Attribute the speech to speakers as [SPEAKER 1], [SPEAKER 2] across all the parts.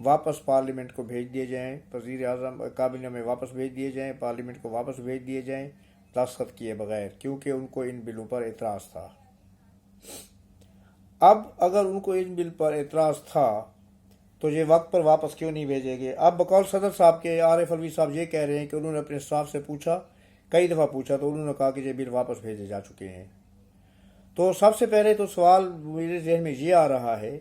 [SPEAKER 1] واپس پارلیمنٹ کو بھیج دیے جائیں، وزیر اعظم کابینہ میں واپس بھیج دیے جائیں، پارلیمنٹ کو واپس بھیج دیے جائیں دستخط کیے بغیر، کیونکہ ان کو ان بلوں پر اعتراض تھا۔ اب اگر ان کو ان بل پر اعتراض تھا تو یہ وقت پر واپس کیوں نہیں بھیجے گے؟ اب بقول صدر صاحب کے عارف الوی صاحب یہ کہہ رہے ہیں کہ انہوں نے اپنے اسٹاف سے پوچھا، کئی دفعہ پوچھا، تو انہوں نے کہا کہ یہ بل واپس بھیجے جا چکے ہیں۔ تو سب سے پہلے تو سوال میرے ذہن میں یہ آ رہا ہے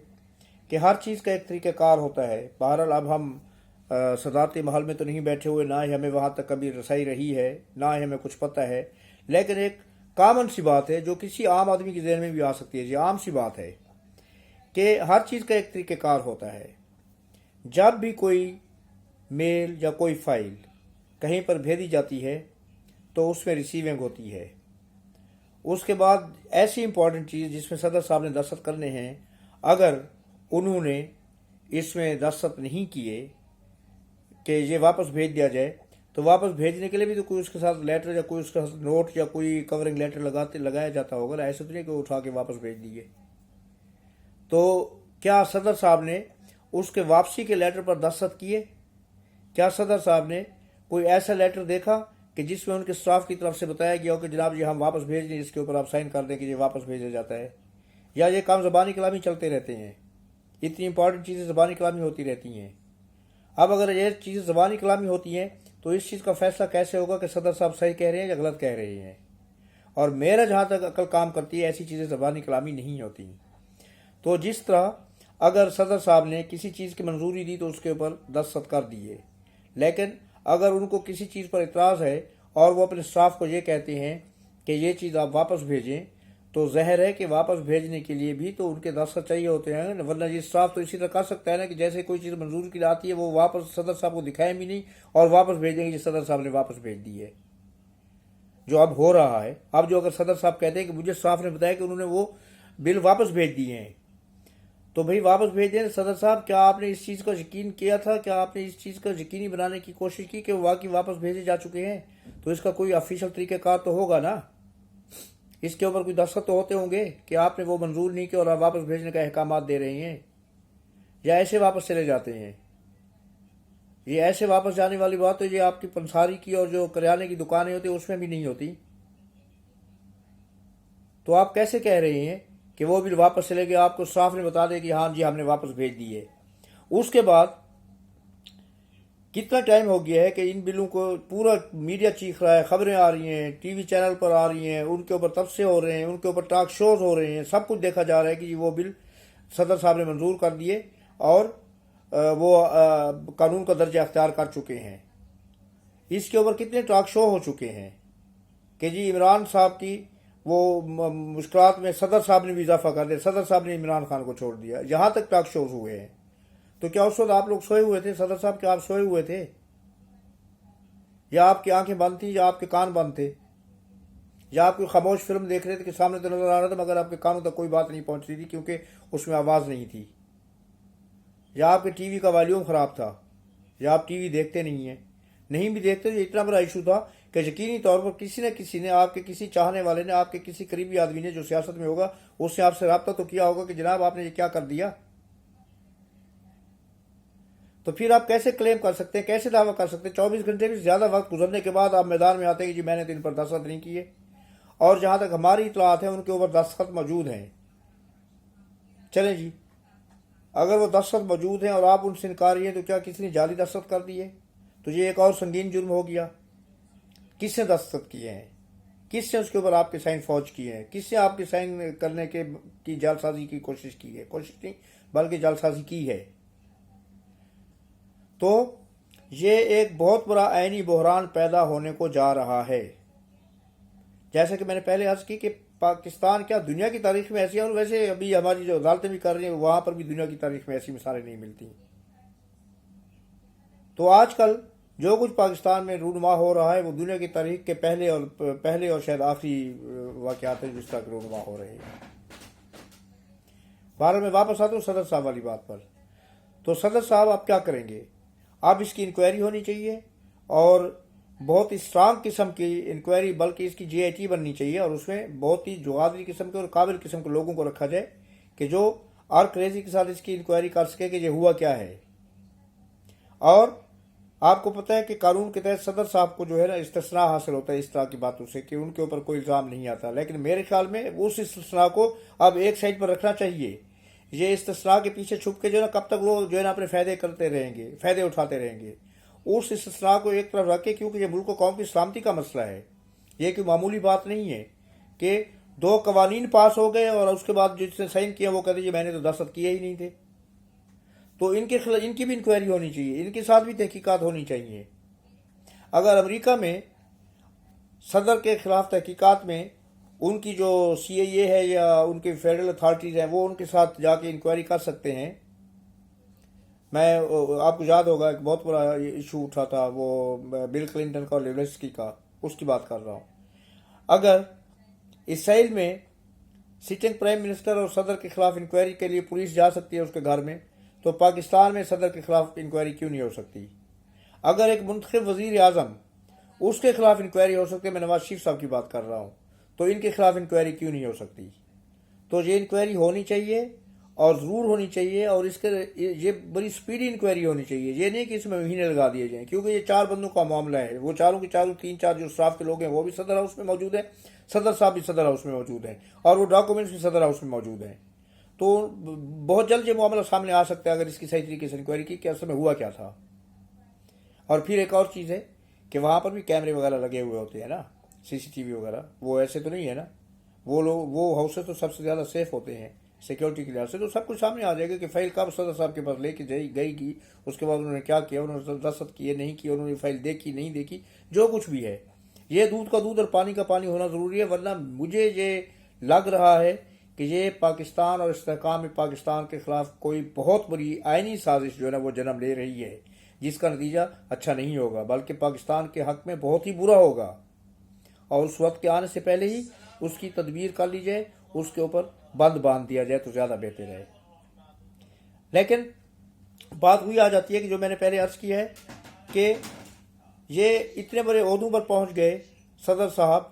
[SPEAKER 1] کہ ہر چیز کا ایک طریقہ کار ہوتا ہے۔ بہرحال اب ہم صدارتی محل میں تو نہیں بیٹھے ہوئے، نہ ہی ہمیں وہاں تک کبھی رسائی رہی ہے، نہ ہی ہمیں کچھ پتہ ہے، لیکن ایک کامن سی بات ہے جو کسی عام آدمی کے ذہن میں بھی آ سکتی ہے، یہ عام سی بات ہے کہ ہر چیز کا ایک طریقہ کار ہوتا ہے۔ جب بھی کوئی میل یا کوئی فائل کہیں پر بھیجی جاتی ہے تو اس میں ریسیونگ ہوتی ہے، اس کے بعد ایسی امپورٹنٹ چیز جس میں صدر صاحب نے دستخط کرنے ہیں، اگر انہوں نے اس میں دستخط نہیں کیے کہ یہ واپس بھیج دیا جائے، تو واپس بھیجنے کے لیے بھی تو کوئی اس کے ساتھ لیٹر یا کوئی اس کے ساتھ نوٹ یا کوئی کورنگ لیٹر لگایا جاتا ہوگا نا، ایسے تو نہیں کہ اٹھا کے واپس بھیج دیے۔ تو کیا صدر صاحب نے اس کے واپسی کے لیٹر پر دستخط کیے؟ کیا صدر صاحب نے کوئی ایسا لیٹر دیکھا کہ جس میں ان کے اسٹاف کی طرف سے بتایا گیا ہو کہ جناب یہ ہم واپس بھیج دیں، اس کے اوپر آپ سائن کر دیں کہ یہ واپس بھیجا جاتا ہے؟ یا یہ کام زبانی کلامی چلتے رہتے ہیں؟ اتنی امپورٹنٹ چیزیں زبانی کلامی ہوتی رہتی ہیں۔ اب اگر یہ چیزیں زبانی کلامی ہوتی ہیں تو اس چیز کا فیصلہ کیسے ہوگا کہ صدر صاحب صحیح کہہ رہے ہیں یا غلط کہہ رہے ہیں؟ اور میرا جہاں تک عقل کام کرتی ہے، ایسی چیزیں زبانی کلامی نہیں ہوتی۔ تو جس طرح اگر صدر صاحب نے کسی چیز کی منظوری دی تو اس کے اوپر دستخط کر دیے، لیکن اگر ان کو کسی چیز پر اعتراض ہے اور وہ اپنے اسٹاف کو یہ کہتے ہیں کہ یہ چیز آپ واپس بھیجیں، تو ظاہر ہے کہ واپس بھیجنے کے لیے بھی تو ان کے دستخط چاہیے ہوتے ہیں، ورنہ یہ اسٹاف تو اسی طرح کر سکتا ہے نا کہ جیسے کوئی چیز منظور کی آتی ہے وہ واپس صدر صاحب کو دکھائیں بھی نہیں اور واپس بھیج دیں گے، صدر صاحب نے واپس بھیج دی ہے، جو اب ہو رہا ہے۔ اب جو اگر صدر صاحب کہتے ہیں کہ مجھے اسٹاف نے بتایا کہ انہوں نے وہ بل واپس بھیج دیے ہیں، تو بھئی واپس بھیج دیں۔ صدر صاحب کیا آپ نے اس چیز کا یقین کیا تھا؟ کیا آپ نے اس چیز کا یقینی بنانے کی کوشش کی کہ وہ واقعی واپس بھیجے جا چکے ہیں؟ تو اس کا کوئی آفیشیل طریقہ کار تو ہوگا نا، اس کے اوپر کوئی دستخط تو ہوتے ہوں گے کہ آپ نے وہ منظور نہیں کیا اور آپ واپس بھیجنے کا احکامات دے رہے ہیں، یا ایسے واپس چلے جاتے ہیں؟ یہ ایسے واپس جانے والی بات تو یہ آپ کی پنساری کی اور جو کریانے کی دکانیں ہوتی ہیں اس میں بھی نہیں ہوتی۔ تو آپ کیسے کہہ رہے ہیں کہ وہ بل واپس چلے گئے؟ آپ کو اسٹاف نے بتا دے کہ ہاں جی ہم نے واپس بھیج دیے۔ اس کے بعد کتنا ٹائم ہو گیا ہے کہ ان بلوں کو پورا میڈیا چیخ رہا ہے، خبریں آ رہی ہیں، ٹی وی چینل پر آ رہی ہیں، ان کے اوپر تبصرے ہو رہے ہیں، ان کے اوپر ٹاک شوز ہو رہے ہیں، سب کچھ دیکھا جا رہا ہے کہ وہ بل صدر صاحب نے منظور کر دیے اور وہ قانون کا درجہ اختیار کر چکے ہیں۔ اس کے اوپر کتنے ٹاک شو ہو چکے ہیں کہ جی عمران صاحب کی وہ مشکلات میں صدر صاحب نے بھی اضافہ کر دیا، صدر صاحب نے عمران خان کو چھوڑ دیا، یہاں تک ٹاک شوز ہوئے ہیں۔ تو کیا اس وقت آپ لوگ سوئے ہوئے تھے؟ صدر صاحب کیا آپ سوئے ہوئے تھے؟ یا آپ کی آنکھیں بند تھیں، یا آپ کے کان بند تھے، یا آپ کوئی خاموش فلم دیکھ رہے تھے کہ سامنے تو نظر آ رہا تھا مگر آپ کے کانوں تک کوئی بات نہیں پہنچ رہی تھی کیونکہ اس میں آواز نہیں تھی، یا آپ کے ٹی وی کا والیوم خراب تھا، یا آپ ٹی وی دیکھتے نہیں ہیں؟ نہیں بھی دیکھتے تو اتنا بڑا ایشو تھا کہ یقینی طور پر کسی نہ کسی نے، آپ کے کسی چاہنے والے نے، آپ کے کسی قریبی آدمی نے جو سیاست میں ہوگا اس نے آپ سے رابطہ تو کیا ہوگا کہ جناب آپ نے یہ کیا کر دیا۔ تو پھر آپ کیسے کلیم کر سکتے ہیں، کیسے دعویٰ کر سکتے ہیں 24 گھنٹے بھی زیادہ وقت گزرنے کے بعد آپ میدان میں آتے ہیں کہ جی میں نے تو ان پر دستخط نہیں کیے، اور جہاں تک ہماری اطلاعات ہیں ان کے اوپر دستخط موجود ہیں۔ چلیں جی، اگر وہ دستخط موجود ہیں اور آپ ان سے انکار ہیں تو کیا کسی نے جعلی دستخط کر دیے؟ تو یہ ایک اور سنگین جرم ہو گیا۔ کس نے دستخط کیے ہیں؟ کس نے اس کے اوپر آپ کے سائن فوج کیے ہیں؟ کس نے آپ کے سائن کرنے کی جعلسازی کی کوشش کی ہے؟ کوشش نہیں بلکہ جعلسازی کی ہے۔ تو یہ ایک بہت بڑا عینی بحران پیدا ہونے کو جا رہا ہے۔ جیسا کہ میں نے پہلے عرض کی کہ پاکستان کیا دنیا کی تاریخ میں ایسی ہے، اور ویسے ابھی ہماری جو عدالتیں بھی کر رہی ہیں وہاں پر بھی دنیا کی تاریخ میں ایسی مثالیں نہیں ملتی۔ تو آج کل جو کچھ پاکستان میں رونما ہو رہا ہے وہ دنیا کی تاریخ کے پہلے اور شاید آخری واقعات ہیں جس طرح رونما ہو رہے ہیں۔ بارہ میں واپس آتا ہوں صدر صاحب والی بات پر۔ تو صدر صاحب آپ کیا کریں گے؟ اب اس کی انکوائری ہونی چاہیے، اور بہت ہی اسٹرانگ قسم کی انکوائری، بلکہ اس کی جی آئی ٹی بننی چاہیے، اور اس میں بہت ہی جغادری قسم کے اور قابل قسم کے لوگوں کو رکھا جائے کہ جو اور کریزی کے ساتھ اس کی انکوائری کر سکے کہ یہ ہوا کیا ہے۔ اور آپ کو پتہ ہے کہ قانون کے تحت صدر صاحب کو جو ہے نا استثناء حاصل ہوتا ہے اس طرح کی باتوں سے کہ ان کے اوپر کوئی الزام نہیں آتا، لیکن میرے خیال میں اس استثناء کو اب ایک سائڈ پر رکھنا چاہیے۔ یہ استثناء کے پیچھے چھپ کے جو ہے نا کب تک وہ جو ہے نا اپنے فائدے کرتے رہیں گے، فائدے اٹھاتے رہیں گے۔ اس استثناء کو ایک طرف رکھے، کیونکہ یہ ملک و قوم کی سلامتی کا مسئلہ ہے۔ یہ کوئی معمولی بات نہیں ہے کہ 2 قوانین پاس ہو گئے اور اس کے بعد جس نے سائن کیا وہ کہتے ہیں میں نے تو دستخط کیے ہی نہیں تھے۔ تو ان کی بھی انکوائری ہونی چاہیے، ان کے ساتھ بھی تحقیقات ہونی چاہیے۔ اگر امریکہ میں صدر کے خلاف تحقیقات میں ان کی جو سی آئی اے ہے یا ان کی فیڈرل اتھارٹیز ہیں وہ ان کے ساتھ جا کے انکوائری کر سکتے ہیں۔ میں آپ کو یاد ہوگا ایک بہت بڑا ایشو اٹھا تھا وہ بل کلنٹن کا اور لیولیسکی کا، اس کی بات کر رہا ہوں۔ اگر اسرائیل میں سٹنگ پرائم منسٹر اور صدر کے خلاف انکوائری کے لیے پولیس جا سکتی ہے اس کے گھر میں، تو پاکستان میں صدر کے خلاف انکوائری کیوں نہیں ہو سکتی؟ اگر ایک منتخب وزیر اعظم اس کے خلاف انکوائری ہو سکتی ہے، میں نواز شریف صاحب کی بات کر رہا ہوں، تو ان کے خلاف انکوائری کیوں نہیں ہو سکتی؟ تو یہ انکوائری ہونی چاہیے اور ضرور ہونی چاہیے، اور اس کے یہ بڑی سپیڈی انکوائری ہونی چاہیے۔ یہ نہیں کہ اس میں مہینے لگا دیے جائیں، کیونکہ یہ 4 بندوں کا معاملہ ہے۔ وہ چاروں کے چاروں 3-4 جو اسٹاف کے لوگ ہیں وہ بھی صدر ہاؤس میں موجود ہیں، صدر صاحب بھی صدر ہاؤس میں موجود ہیں، اور وہ ڈاکومنٹس بھی صدر ہاؤس میں موجود ہیں۔ تو بہت جلد یہ معاملہ سامنے آ سکتا ہے اگر اس کی صحیح طریقے سے انکوائری کی کہ اصل میں ہوا کیا تھا۔ اور پھر ایک اور چیز ہے کہ وہاں پر بھی کیمرے وغیرہ لگے ہوئے ہوتے ہیں نا، سی سی ٹی وی وغیرہ، وہ ایسے تو نہیں ہے نا، وہ ہاؤسز تو سب سے زیادہ سیف ہوتے ہیں سیکیورٹی کے لحاظ سے، تو سب کچھ سامنے آ جائے گا کہ فائل کب صدر صاحب کے پاس لے کے گئی گی، اس کے بعد انہوں نے کیا کیا، انہوں نے دستخط کیے نہیں کیے، انہوں نے فائل دیکھی نہیں دیکھی، جو کچھ بھی ہے۔ یہ دودھ کا دودھ اور پانی کا پانی ہونا ضروری ہے، ورنہ مجھے یہ لگ رہا ہے کہ یہ پاکستان اور استحکام پاکستان کے خلاف کوئی بہت بڑی آئینی سازش جو ہے نا وہ جنم لے رہی ہے، جس کا نتیجہ اچھا نہیں ہوگا، بلکہ پاکستان کے حق میں بہت ہی برا ہوگا، اور اس وقت کے آنے سے پہلے ہی اس کی تدبیر کر لی جائے، اس کے اوپر بند باندھ دیا جائے تو زیادہ بہتر ہے۔ لیکن بات ہوئی آ جاتی ہے کہ جو میں نے پہلے عرض کیا ہے کہ یہ اتنے بڑے عہدوں پر پہنچ گئے صدر صاحب،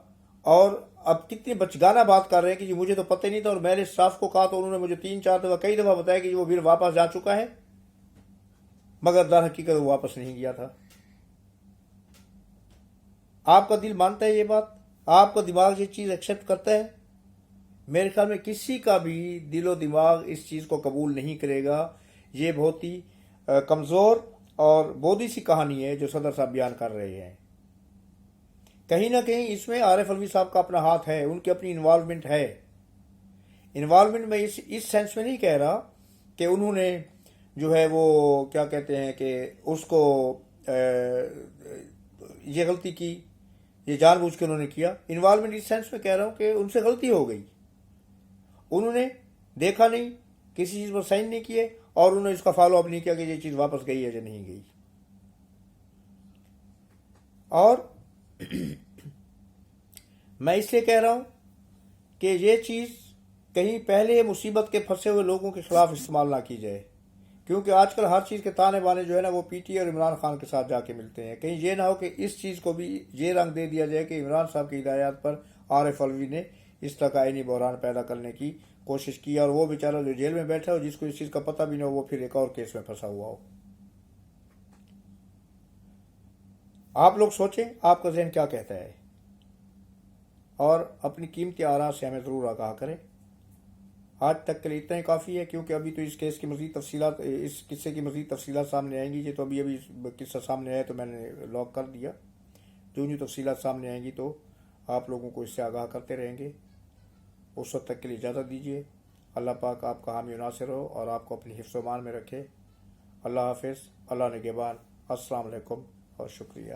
[SPEAKER 1] اور اب کتنی بچگانہ بات کر رہے ہیں کہ جی مجھے تو پتہ نہیں تھا، اور میں نے اسٹاف کو کہا تو انہوں نے مجھے 3-4 دفعہ کئی دفعہ بتایا کہ وہ بل واپس جا چکا ہے، مگر در حقیقت وہ واپس نہیں گیا تھا۔ آپ کا دل مانتا ہے یہ بات؟ آپ کا دماغ یہ چیز ایکسیپٹ کرتا ہے؟ میرے خیال میں کسی کا بھی دل و دماغ اس چیز کو قبول نہیں کرے گا۔ یہ بہت ہی کمزور اور بودھی سی کہانی ہے جو صدر صاحب بیان کر رہے ہیں۔ کہیں نہ کہیں اس میں عارف علوی صاحب کا اپنا ہاتھ ہے، ان کی اپنی انوالومنٹ ہے۔ انوالومنٹ میں اس سینس میں نہیں کہہ رہا کہ انہوں نے جو ہے وہ کیا کہتے ہیں کہ اس کو یہ غلطی کی، یہ جان بوجھ کے انہوں نے کیا۔ انوالومنٹ اس سینس میں کہہ رہا ہوں کہ ان سے غلطی ہو گئی، انہوں نے دیکھا نہیں، کسی چیز پر سائن نہیں کیے، اور انہوں نے اس کا فالو اپ نہیں کیا کہ یہ چیز واپس گئی ہے یا نہیں گئی۔ اور میں اس لیے کہہ رہا ہوں کہ یہ چیز کہیں پہلے مصیبت کے پھنسے ہوئے لوگوں کے خلاف استعمال نہ کی جائے، کیونکہ آج کل ہر چیز کے تانے بانے جو ہے نا وہ پی ٹی اور عمران خان کے ساتھ جا کے ملتے ہیں۔ کہیں یہ نہ ہو کہ اس چیز کو بھی یہ رنگ دے دیا جائے کہ عمران صاحب کی ہدایات پر عارف علوی نے اس طرح کا عینی بحران پیدا کرنے کی کوشش کی، اور وہ بیچارہ جو جیل میں بیٹھا ہو جس کو اس چیز کا پتہ بھی نہ ہو وہ پھر ایک اور کیس میں پھنسا ہوا ہو۔ آپ لوگ سوچیں آپ کا ذہن کیا کہتا ہے، اور اپنی قیمتی آراء سے ہمیں ضرور آگاہ کریں۔ آج تک کے لیے اتنا ہی کافی ہے، کیونکہ ابھی تو اس کیس کی مزید تفصیلات، اس قصے کی مزید تفصیلات سامنے آئیں گی۔ یہ تو ابھی قصہ سامنے آیا تو میں نے لاک کر دیا، جو تفصیلات سامنے آئیں گی تو آپ لوگوں کو اس سے آگاہ کرتے رہیں گے۔ اس وقت تک کے لیے اجازت دیجیے۔ اللہ پاک آپ کا حامی و ناصر ہو اور آپ کو اپنی حفظ و امان میں رکھے۔ اللہ حافظ، اللہ نگہبان، السلام علیکم اور شکریہ۔